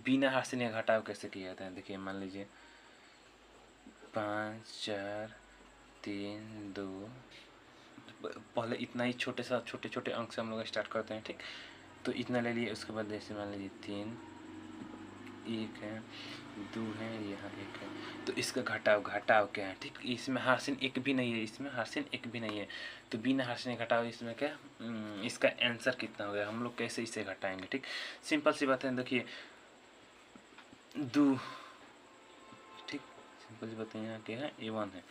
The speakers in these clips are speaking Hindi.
बिना हाशिए का घटाव कैसे किया जाता है। देखिए मान लीजिए 5 4 3 2, पहले इतना ही छोटे छोटे अंक से हम लोग स्टार्ट करते हैं, ठीक। तो इतना ले लिए, उसके बाद जैसे मान लीजिए 3 1 है 2 है, यहाँ 1 है, तो इसका घटाव क्या है, ठीक। इसमें हाशिन एक भी नहीं है, इसमें हाशिन एक भी नहीं है, तो बिना हाशिन घटाव इसमें क्या इसका आंसर कितना हो गया, हम लोग कैसे इसे घटाएंगे, ठीक। सिंपल सी बात है, देखिए 2, ठीक, सिंपल सी बात है, यहाँ क्या है A1 है।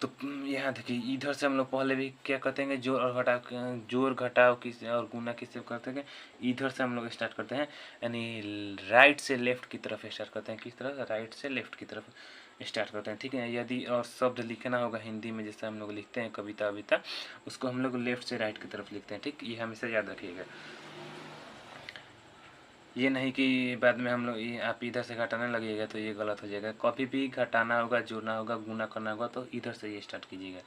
तो यहाँ देखिए इधर से हम लोग पहले भी क्या करते हैं, जोड़ घटाव किस और गुना किससे करते हैं, इधर से हम लोग स्टार्ट करते हैं, यानी राइट से लेफ्ट की तरफ स्टार्ट करते हैं। किस तरह, राइट से लेफ्ट की तरफ स्टार्ट करते हैं, ठीक है। यदि और शब्द लिखना होगा हिंदी में, जैसे हम लोग लिखते हैं कविता अविता, उसको हम लोग लेफ्ट से राइट की तरफ लिखते हैं, ठीक। ये हमेशा याद रखिएगा, ये नहीं कि बाद में हम लोग आप इधर से घटाने लगेगा तो ये गलत हो जाएगा। कभी भी घटाना होगा, जोड़ना होगा, गुना करना होगा तो इधर से ये स्टार्ट कीजिएगा।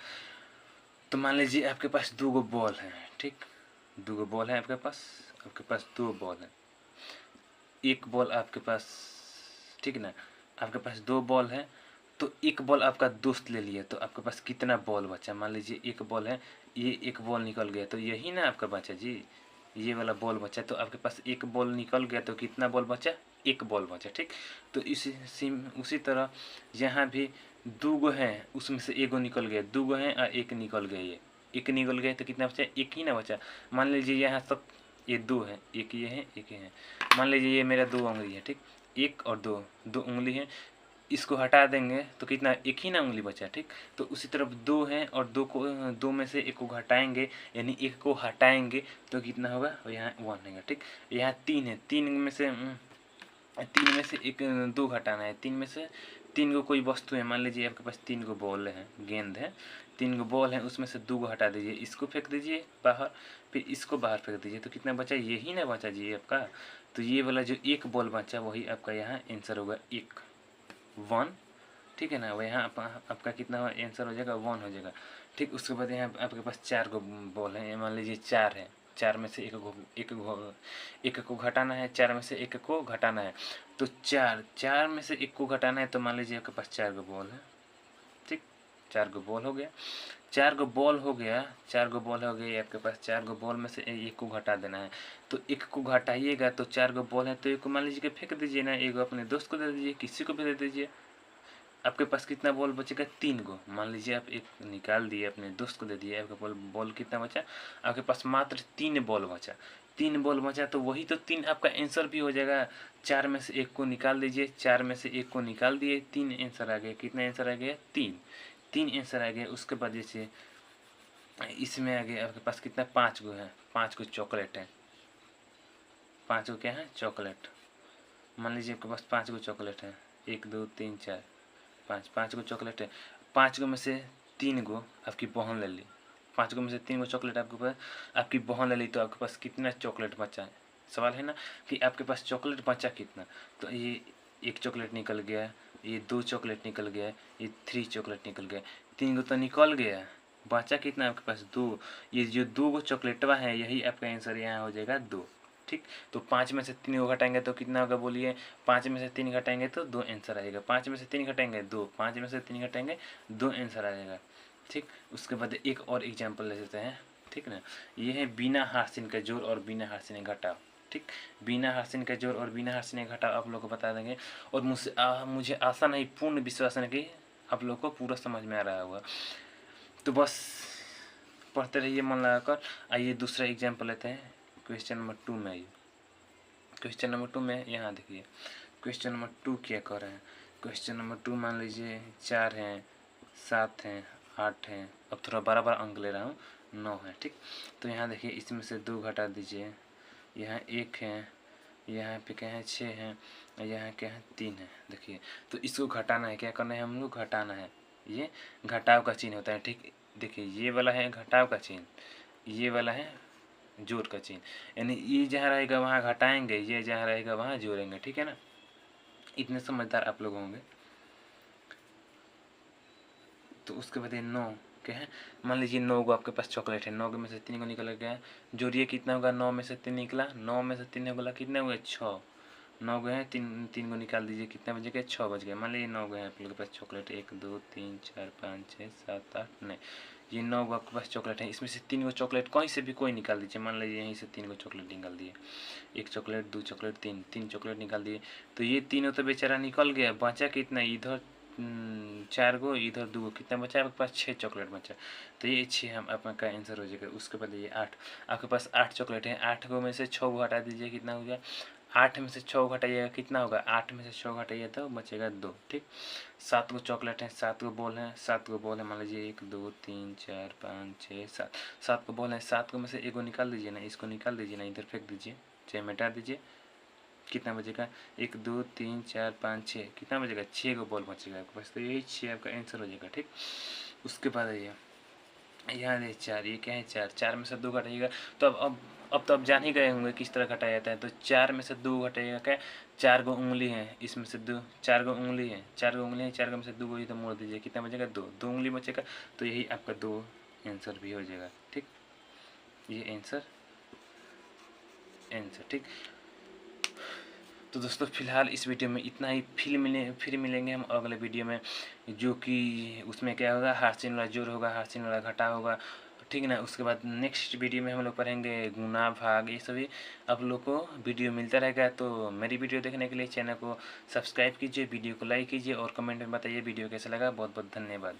तो मान लीजिए आपके पास 2 बॉल है, ठीक, 2 बॉल है आपके पास 2 बॉल है, एक बॉल आपके पास, ठीक ना, आपके पास 2 बॉल है, तो एक बॉल आपका दोस्त ले लिया, तो आपके पास कितना बॉल बचा, मान लीजिए एक बॉल है, ये एक बॉल निकल गया, तो यही ना आपका बचा जी, ये वाला बॉल बचा, तो आपके पास एक बॉल निकल गया, तो कितना बॉल बचा, एक बॉल बचा, ठीक। तो उसी तरह यहाँ भी 2 है, उसमें से एगो निकल गया, 2 है और एक निकल गया, ये एक निकल गया, तो कितना बचा, एक ही ना बचा। मान लीजिए यहाँ सब ये 2 है, एक ये है, एक ये है, मान लीजिए ये मेरा 2 उंगली है, ठीक, 1 और 2 उंगली है, इसको हटा देंगे तो कितना, एक ही ना उंगली बचा, ठीक। तो उसी तरफ 2 है और 2 में से एक को घटाएंगे, यानी एक को हटाएंगे तो कितना होगा, यहाँ 1 होगा, ठीक। यहाँ 3 है, 3 में से एक 2 घटाना है, 3 में से 3 को कोई वस्तु है, मान लीजिए आपके पास 3 को बॉल है, गेंद है, 3 को बॉल है, उसमें से 2 को हटा दीजिए, इसको फेंक दीजिए बाहर, फिर इसको बाहर फेंक दीजिए, तो कितना बचा, यही ना बचा जी आपका। तो ये वाला जो एक बॉल बचा वही आपका यहाँ आंसर होगा 1, ठीक है ना। वह यहाँ आपका कितना आंसर हो जाएगा, 1 हो जाएगा, ठीक। उसके बाद यहाँ आपके पास 4 को बॉल है, मान लीजिए 4 है, 4 में से एक को घटाना है, 4 में से एक को घटाना है, तो 4 में से एक को घटाना है, तो मान लीजिए आपके पास 4 को बॉल है, ठीक, 4 को बॉल हो गया, 4 को बॉल हो गया, 4 को बॉल हो गया आपके पास, 4 को बॉल में से एक को घटा देना है, तो एक को घटाइएगा तो 4 को बॉल है, तो एक को मान लीजिए कि फेंक दीजिए ना, एक अपने दोस्त को दे दीजिए, किसी को भी दे दीजिए, आपके पास कितना बॉल बचेगा, 3 को। मान लीजिए आप एक निकाल दिए, अपने दोस्त को दे दिए, आपका बॉल कितना बचा, आपके पास मात्र 3 बॉल बचा, 3 बॉल बचा, तो वही तो 3 आपका आंसर भी हो जाएगा। 4 में से एक को निकाल दीजिए, 4 में से एक को निकाल दिए, 3 आंसर आ गया, कितना आंसर आ गया, 3 आंसर आ गया। उसके बाद जैसे इसमें आ गया आपके पास कितना, 5 को है, 5 को चॉकलेट है, 5 को क्या है, चॉकलेट। मान लीजिए आपके पास 5 को चॉकलेट है, 1 2 3 4 5 को चॉकलेट है, 5 को में से 3 को आपकी बहन ले ली, 5 को में से 3 को चॉकलेट आपके पास आपकी बहन ले ली, तो आपके पास कितना चॉकलेट बचा है। सवाल है ना कि आपके पास चॉकलेट बचा कितना, तो ये 1 चॉकलेट निकल गया, ये 2 चॉकलेट निकल गया, ये 3 चॉकलेट निकल गया, 3 को तो निकल गया, बचा कितना आपके पास 2। ये जो 2 को चॉकलेटवा है, यही आपका आंसर यहाँ हो जाएगा 2, ठीक। तो 5 में से 3 को घटाएंगे तो कितना होगा, बोलिए, 5 में से 3 घटाएंगे तो 2 आंसर आएगा, 5 में से 3 घटाएंगे 2, 5 में से 3 घटाएंगे 2 आंसर आ जाएगा, ठीक। उसके बाद एक और एग्जाम्पल ले लेते हैं, ठीक ना। ये है बिना हाशिन का जोड़ और बिना हाशिन का घटाव, ठीक। बिना हाशिन का जोड़ और बिना हाशिन का घटाव आप लोग को बता देंगे, और मुझे आशा नहीं, पूर्ण विश्वास है कि आप लोग को पूरा समझ में आ रहा होगा। तो बस पढ़ते रहिए मन लगाकर। आइए दूसरा एग्जाम्पल लेते हैं, क्वेश्चन नंबर 2 में। आइए क्वेश्चन नंबर 2 में, यहाँ देखिए क्वेश्चन नंबर 2 क्या कर रहे हैं। क्वेश्चन नंबर 2 मान लीजिए 4 हैं, 7 हैं, 8 हैं, अब थोड़ा बड़ा अंक ले रहा हूँ, 9 है, ठीक। तो यहाँ देखिए इसमें से 2 घटा दीजिए, यहाँ 1 है, यहाँ पे क्या है 6 हैं, यहाँ क्या है 3 है। देखिए तो इसको घटाना है, क्या करना है हम लोग, घटाना है, ये घटाव का चिन्ह होता है, ठीक। देखिए ये वाला है घटाव का चिन्ह, ये वाला है जोड़ का चिन्ह, यानी ये जहाँ रहेगा वहाँ घटाएंगे, ये जहाँ रहेगा वहाँ जोड़ेंगे, ठीक है ना। इतने समझदार आप लोग होंगे। तो उसके बाद 9 क्या है, मान लीजिए 9 को आपके पास चॉकलेट है, 9 में से 3 को निकल गया, जोड़िए कितना होगा, 9 में से 3 निकला, 9 में से 3 होगा कितना हुआ 6, 9 गए हैं, 3 को निकाल दीजिए, कितने बजे गए? 6 बज गए। मान लीजिए 9 गए हैं आप लोग के पास चॉकलेट, 1 2 3 4 5 6 7 8 नहीं, ये 9 को आपके पास चॉकलेट है। इसमें से 3 को चॉकलेट कहीं से भी कोई निकाल दीजिए। मान लीजिए यहीं से 3 को चॉकलेट निकाल दिए, 1 चॉकलेट 2 चॉकलेट 3 चॉकलेट निकाल दिए। तो ये तीनों तो बेचारा निकल गया, बचा कितना? इधर 4 गो, इधर 2 गो, कितना बचा आपके पास? 6 चॉकलेट बचा। तो ये 6 हम आपका आंसर हो जाएगा। उसके बाद ये 8, आपके पास 8 चॉकलेट है, 8 गो में से 6 को हटा दीजिए, कितना हो गया? 8 में से 6 घटाइएगा, कितना होगा? 8 में से 6 घटाइए तो बचेगा 2, ठीक। 7 को चॉकलेट है, 7 को बॉल है, 7 को बॉल है, मान लीजिए 1 2 3 4 5 6 7, 7 को बॉल है। 7 को में से 1 को निकाल दीजिए ना, इसको निकाल दीजिए ना, इधर फेंक दीजिए, 6 मिटा दीजिए, कितना बचेगा? 1 2 3 4 5 6, कितना बचेगा? 6 को बॉल बचेगा आपके पास। तो यही 6 आपका आंसर हो जाएगा, ठीक। उसके बाद आइए यहाँ है 4, ये क्या है? 4, 4 में से 2 घटाइएगा। तो अब तो आप जान ही गए होंगे किस तरह घटाया जाता है। तो 4 में से 2 घटाइएगा, क्या? 4 गो उंगली है, इसमें से 2, 4 गो उंगली है, 4 गो उंगली है, 4 में से 2 गो ही तो मोड़ दीजिए, कितना बचेगा? 2, 2 उंगली बचेगा। तो यही आपका 2 आंसर भी हो जाएगा, ठीक। ये आंसर, ठीक। तो दोस्तों फिलहाल इस वीडियो में इतना ही। फिर मिलेंगे हम अगले वीडियो में, जो कि उसमें क्या होगा? हार्सिन वाला जोड़ होगा, हार्सिन वाला घटा होगा, ठीक ना। उसके बाद नेक्स्ट वीडियो में हम लोग पढ़ेंगे गुना भाग, ये सभी आप लोग को वीडियो मिलता रहेगा। तो मेरी वीडियो देखने के लिए चैनल को सब्सक्राइब कीजिए, वीडियो को लाइक कीजिए और कमेंट में बताइए वीडियो कैसा लगा। बहुत बहुत धन्यवाद।